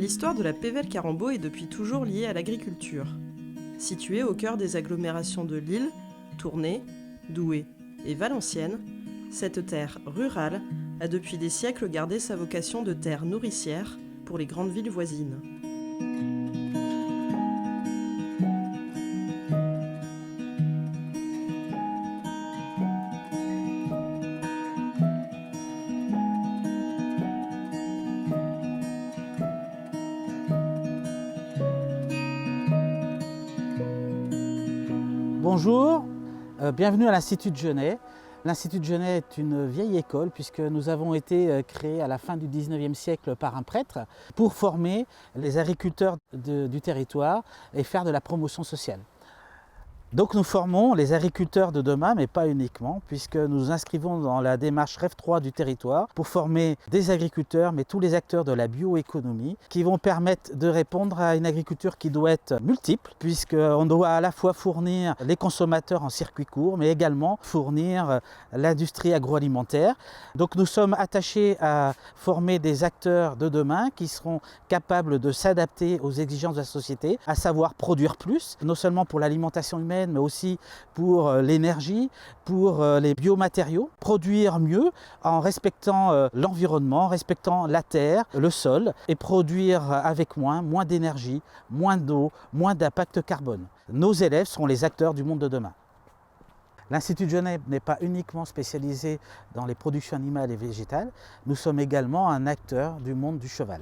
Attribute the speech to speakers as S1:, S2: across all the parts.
S1: L'histoire de la Pévèle Carembault est depuis toujours liée à l'agriculture. Située au cœur des agglomérations de Lille, Tournai, Douai et Valenciennes, cette terre rurale a depuis des siècles gardé sa vocation de terre nourricière pour les grandes villes voisines.
S2: Bonjour, bienvenue à l'Institut de Genêt. L'Institut de Genêt est une vieille école puisque nous avons été créés à la fin du 19e siècle par un prêtre pour former les agriculteurs du territoire et faire de la promotion sociale. Donc nous formons les agriculteurs de demain, mais pas uniquement, puisque nous nous inscrivons dans la démarche Rêve 3 du territoire pour former des agriculteurs, mais tous les acteurs de la bioéconomie, qui vont permettre de répondre à une agriculture qui doit être multiple, puisqu'on doit à la fois fournir les consommateurs en circuit court, mais également fournir l'industrie agroalimentaire. Donc nous sommes attachés à former des acteurs de demain qui seront capables de s'adapter aux exigences de la société, à savoir produire plus, non seulement pour l'alimentation humaine, mais aussi pour l'énergie, pour les biomatériaux, produire mieux en respectant l'environnement, en respectant la terre, le sol, et produire avec moins d'énergie, moins d'eau, moins d'impact carbone. Nos élèves seront les acteurs du monde de demain. L'Institut de Genêt n'est pas uniquement spécialisé dans les productions animales et végétales, nous sommes également un acteur du monde du cheval.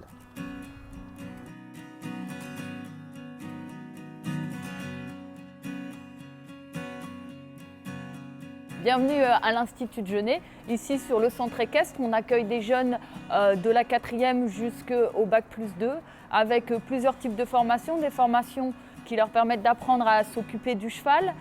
S3: Bienvenue à l'Institut de Genêt. Ici sur le centre équestre, on accueille des jeunes de la 4e jusqu'au Bac+2 avec plusieurs types de formations. Des formations qui leur permettent d'apprendre à s'occuper du cheval,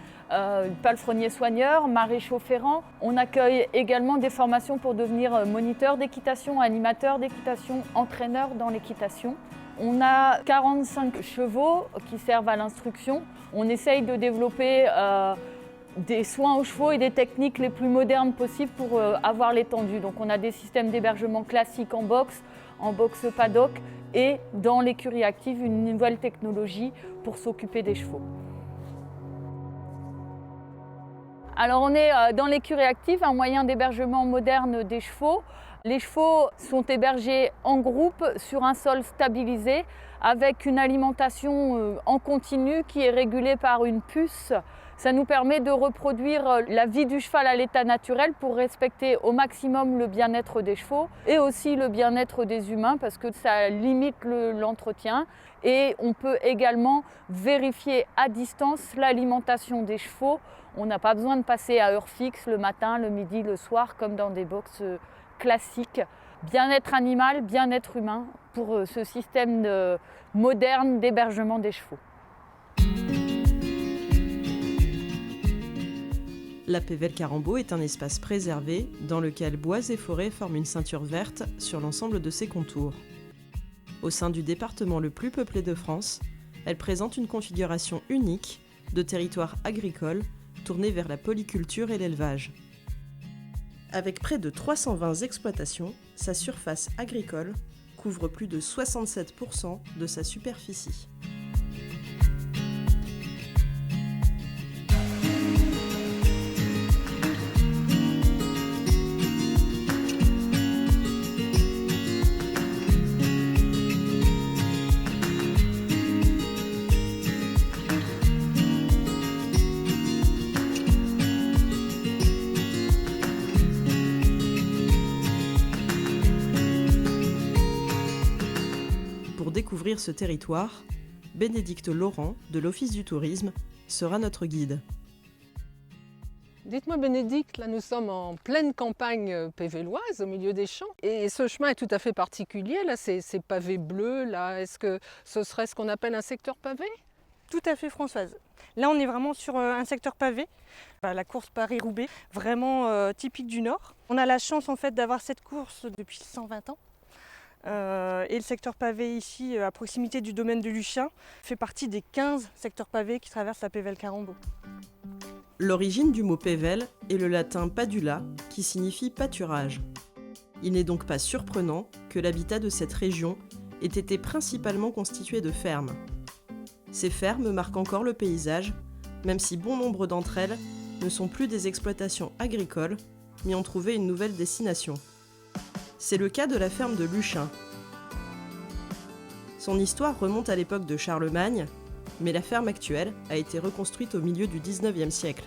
S3: palefrenier soigneur, maréchaux ferrants. On accueille également des formations pour devenir moniteur d'équitation, animateur d'équitation, entraîneur dans l'équitation. On a 45 chevaux qui servent à l'instruction. On essaye de développer des soins aux chevaux et des techniques les plus modernes possibles pour avoir l'étendue. Donc on a des systèmes d'hébergement classiques en box paddock et dans l'écurie active une nouvelle technologie pour s'occuper des chevaux. Alors on est dans l'écurie active, un moyen d'hébergement moderne des chevaux. Les chevaux sont hébergés en groupe sur un sol stabilisé avec une alimentation en continu qui est régulée par une puce. Ça nous permet de reproduire la vie du cheval à l'état naturel pour respecter au maximum le bien-être des chevaux et aussi le bien-être des humains parce que ça limite l'entretien. Et on peut également vérifier à distance l'alimentation des chevaux. On n'a pas besoin de passer à heure fixe le matin, le midi, le soir comme dans des box classiques. Bien-être animal, bien-être humain pour ce système moderne d'hébergement des chevaux.
S1: La Pévèle Carembault est un espace préservé dans lequel bois et forêts forment une ceinture verte sur l'ensemble de ses contours. Au sein du département le plus peuplé de France, elle présente une configuration unique de territoire agricole tourné vers la polyculture et l'élevage. Avec près de 320 exploitations, sa surface agricole couvre plus de 67% de sa superficie. Pour découvrir ce territoire, Bénédicte Laurent de l'Office du tourisme sera notre guide.
S4: Dites-moi Bénédicte, là nous sommes en pleine campagne pévéloise, au milieu des champs. Et ce chemin est tout à fait particulier, là ces pavés bleus, là, est-ce que ce serait ce qu'on appelle un secteur pavé?
S5: Tout à fait Françoise. Là on est vraiment sur un secteur pavé, la course Paris-Roubaix, vraiment typique du Nord. On a la chance en fait d'avoir cette course depuis 120 ans. Et le secteur pavé ici, à proximité du domaine de Luchin, fait partie des 15 secteurs pavés qui traversent la Pévèle Carembault.
S1: L'origine du mot Pévèle est le latin padula, qui signifie pâturage. Il n'est donc pas surprenant que l'habitat de cette région aient été principalement constituées de fermes. Ces fermes marquent encore le paysage, même si bon nombre d'entre elles ne sont plus des exploitations agricoles, mais ont trouvé une nouvelle destination. C'est le cas de la ferme de Luchin. Son histoire remonte à l'époque de Charlemagne, mais la ferme actuelle a été reconstruite au milieu du 19e siècle.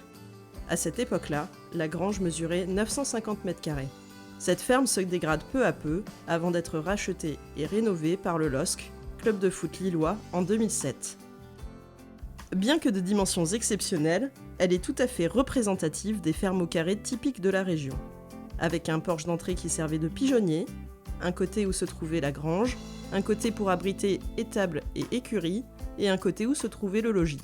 S1: À cette époque-là, la grange mesurait 950 m². Cette ferme se dégrade peu à peu avant d'être rachetée et rénovée par le LOSC, club de foot lillois, en 2007. Bien que de dimensions exceptionnelles, elle est tout à fait représentative des fermes au carré typiques de la région. Avec un porche d'entrée qui servait de pigeonnier, un côté où se trouvait la grange, un côté pour abriter étable et écurie, et un côté où se trouvait le logis.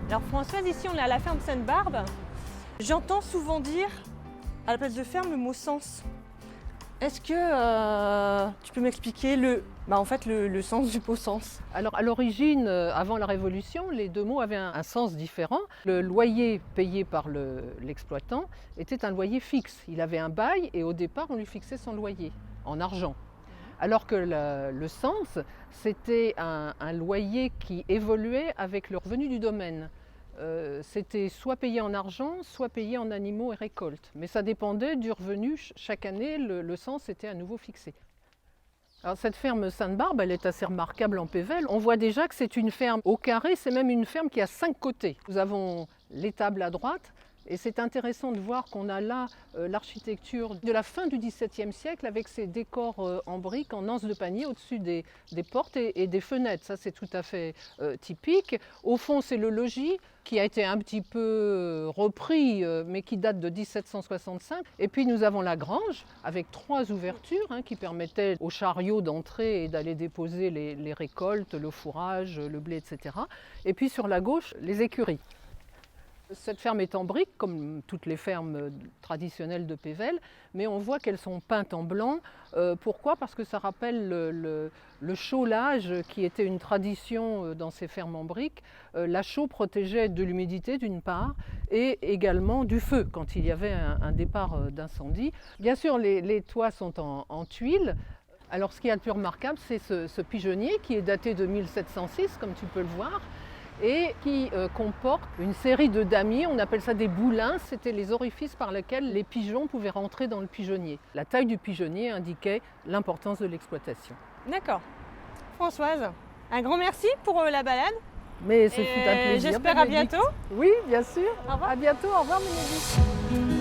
S5: Alors Françoise, ici on est à la ferme Sainte-Barbe. J'entends souvent dire à la place de ferme le mot sens. Est-ce que tu peux m'expliquer le sens du mot sens?
S4: Alors à l'origine, avant la Révolution, les deux mots avaient un sens différent. Le loyer payé par l'exploitant était un loyer fixe. Il avait un bail et au départ on lui fixait son loyer en argent. Alors que le sens, c'était un loyer qui évoluait avec le revenu du domaine. C'était soit payé en argent, soit payé en animaux et récoltes. Mais ça dépendait du revenu. Chaque année, le sens était à nouveau fixé. Alors cette ferme Sainte-Barbe, elle est assez remarquable en Pévèle. On voit déjà que c'est une ferme au carré, c'est même une ferme qui a 5 côtés. Nous avons l'étable à droite. Et c'est intéressant de voir qu'on a là l'architecture de la fin du XVIIe siècle avec ces décors en briques, en anse de panier au-dessus des portes et des fenêtres. Ça, c'est tout à fait typique. Au fond, c'est le logis qui a été un petit peu repris, mais qui date de 1765. Et puis, nous avons la grange avec 3 ouvertures qui permettaient aux chariots d'entrer et d'aller déposer les récoltes, le fourrage, le blé, etc. Et puis, sur la gauche, les écuries. Cette ferme est en briques, comme toutes les fermes traditionnelles de Pévèle, mais on voit qu'elles sont peintes en blanc. Pourquoi? Parce que ça rappelle le chaulage qui était une tradition dans ces fermes en briques. La chaux protégeait de l'humidité d'une part et également du feu quand il y avait un départ d'incendie. Bien sûr, les toits sont en tuiles. Alors ce qui est le plus remarquable, c'est ce pigeonnier qui est daté de 1706, comme tu peux le voir, et qui comporte une série de damiers, on appelle ça des boulins, c'était les orifices par lesquels les pigeons pouvaient rentrer dans le pigeonnier. La taille du pigeonnier indiquait l'importance de l'exploitation.
S5: D'accord. Françoise, un grand merci pour la balade.
S4: Mais ce fut un plaisir.
S5: J'espère à bientôt.
S4: Oui, bien sûr.
S5: Au revoir.
S4: À bientôt, au revoir Bénédicte.